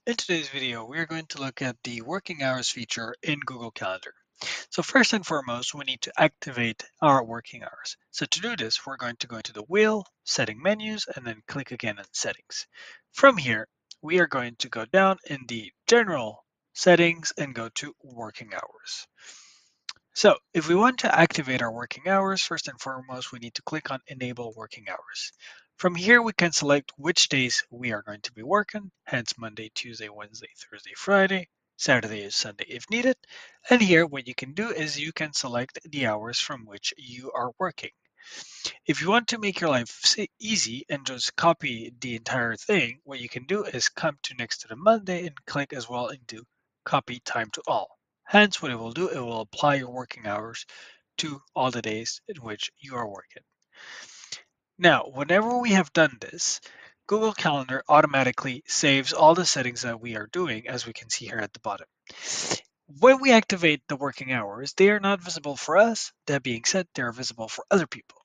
In today's video, we are going to look at the working hours feature in Google Calendar. So first and foremost, we need to activate our working hours. So to do this, we're going to go into the wheel, setting menus, and then click again on settings. From here, we are going to go down in the general settings and go to working hours. So if we want to activate our working hours, first and foremost, we need to click on Enable Working Hours. From here, we can select which days we are going to be working, hence Monday, Tuesday, Wednesday, Thursday, Friday, Saturday, and Sunday if needed. And here, what you can do is you can select the hours from which you are working. If you want to make your life easy and just copy the entire thing, what you can do is come to next to the Monday and click as well and do copy time to all. Hence, what it will do, it will apply your working hours to all the days in which you are working. Now, whenever we have done this, Google Calendar automatically saves all the settings that we are doing, as we can see here at the bottom. When we activate the working hours, they are not visible for us. That being said, they are visible for other people.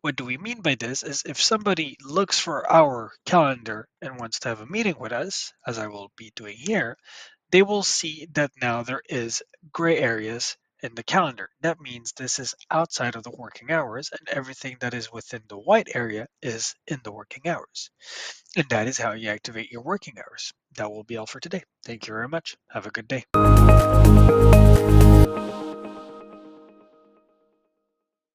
What do we mean by this is if somebody looks for our calendar and wants to have a meeting with us, as I will be doing here, they will see that now there is gray areas in the calendar. That means this is outside of the working hours and everything that is within the white area is in the working hours. And that is how you activate your working hours. That will be all for today. Thank you very much. Have a good day.